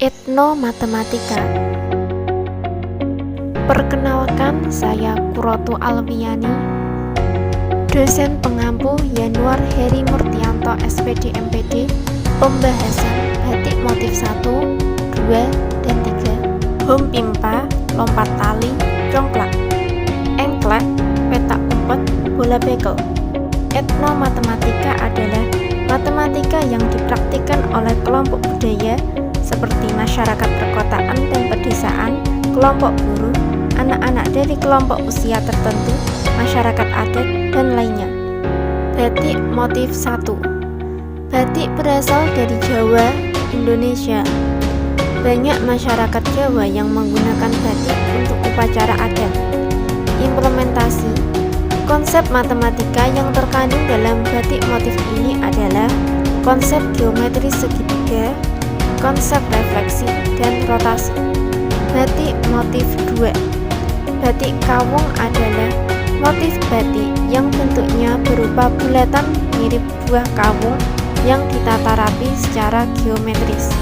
Etnomatematika. Perkenalkan, saya Kurotu Alfiani, dosen pengampu Yanuar Heri Murtianto SPD MPD, pembahasan batik motif 1, 2, dan 3, home pimpa, lompat tali, congklak, engklek, petak umpet, bola bekel. Etnomatematika adalah matematika yang dipraktikkan oleh kelompok budaya seperti masyarakat perkotaan dan pedesaan, kelompok buruh, anak-anak dari kelompok usia tertentu, masyarakat adat, dan lainnya. Batik motif 1. Batik berasal dari Jawa, Indonesia. Banyak masyarakat Jawa yang menggunakan batik untuk upacara adat. Implementasi. Konsep matematika yang terkandung dalam batik motif ini adalah konsep geometri segitiga, konsep refleksi, dan rotasi. Batik motif 2. Batik kawung adalah motif batik yang bentuknya berupa bulatan mirip buah kawung yang ditata rapi secara geometris.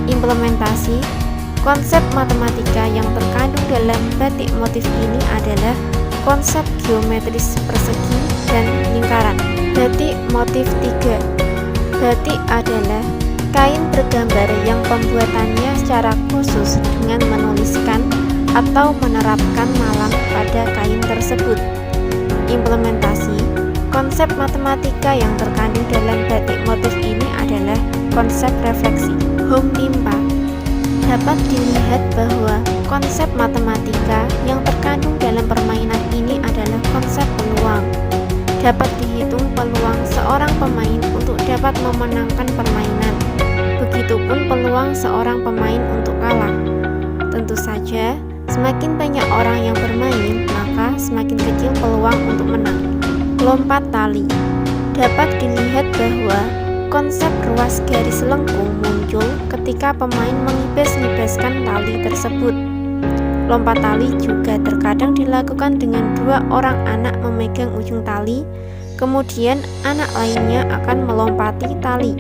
Implementasi. Konsep matematika yang terkandung dalam batik motif ini adalah konsep geometris persegi dan lingkaran. Batik motif 3. Batik adalah kain bergambar yang pembuatannya secara khusus dengan menuliskan atau menerapkan malam pada kain tersebut. Implementasi. Konsep matematika yang terkandung dalam batik motif ini adalah konsep refleksi. Home pimpa. Dapat dilihat bahwa konsep matematika yang terkandung dalam permainan ini adalah konsep peluang. Dapat dihitung peluang seorang pemain untuk dapat memenangkan permainan. Begitupun peluang seorang pemain untuk kalah. Tentu saja, semakin banyak orang yang bermain, maka semakin kecil peluang untuk menang. Lompat tali. Dapat dilihat bahwa konsep ruas garis lengkung muncul ketika pemain mengibas-ngibaskan tali tersebut. Lompat tali juga terkadang dilakukan dengan dua orang anak memegang ujung tali, kemudian anak lainnya akan melompati tali.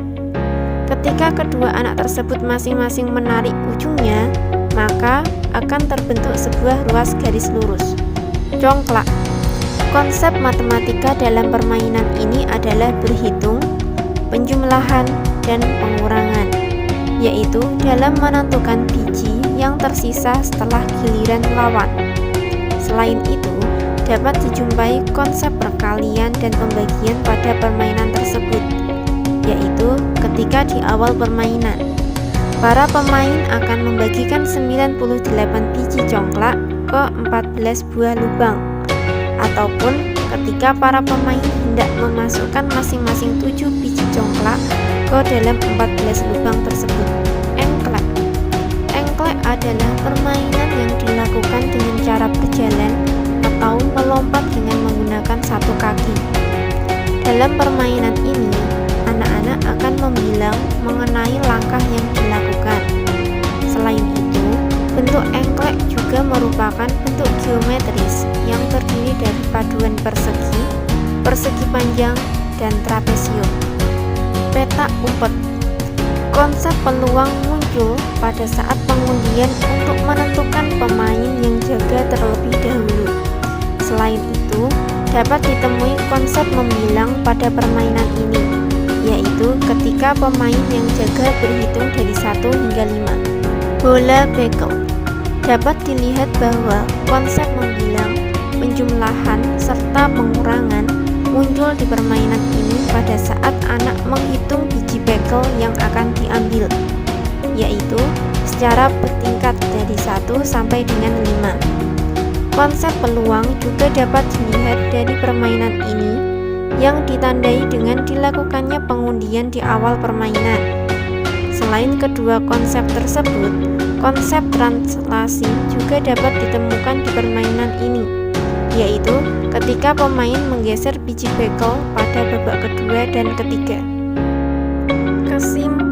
Ketika kedua anak tersebut masing-masing menarik ujungnya, maka akan terbentuk sebuah ruas garis lurus. Congklak. Konsep matematika dalam permainan ini adalah berhitung, penjumlahan, dan pengurangan, yaitu dalam menentukan biji yang tersisa setelah giliran lawan. Selain itu, dapat dijumpai konsep perkalian dan pembagian pada permainan tersebut, yaitu ketika di awal permainan, para pemain akan membagikan 98 biji congklak ke 14 buah lubang, ataupun ketika para pemain hendak memasukkan masing-masing 7 biji congklak ke dalam 14 lubang tersebut. Engklek. Engklek adalah permainan yang dilakukan dengan cara berjalan atau melompat dengan menggunakan satu kaki. Dalam permainan ini, anak-anak akan membilang mengenai langkah yang dilakukan. Selain itu, bentuk engklek juga merupakan bentuk geometris yang terdiri dari paduan persegi, persegi panjang, dan trapesium. Petak umpet. Konsep peluang muncul pada saat pengundian untuk menentukan pemain yang jaga terlebih dahulu. Selain itu, dapat ditemui konsep membilang pada permainan ini, yaitu ketika pemain yang jaga berhitung dari 1 hingga 5. Bola bekel. Dapat dilihat bahwa konsep membilang, penjumlahan, serta pengurangan muncul di permainan ini pada saat anak menghitung biji bekel yang akan diambil, yaitu secara bertingkat dari 1 sampai dengan 5. Konsep peluang juga dapat dilihat dari permainan ini yang ditandai dengan dilakukannya pengundian di awal permainan. Selain kedua konsep tersebut, konsep translasi juga dapat ditemukan di permainan ini, yaitu ketika pemain menggeser biji bekel pada babak kedua dan ketiga. Kesimpulan.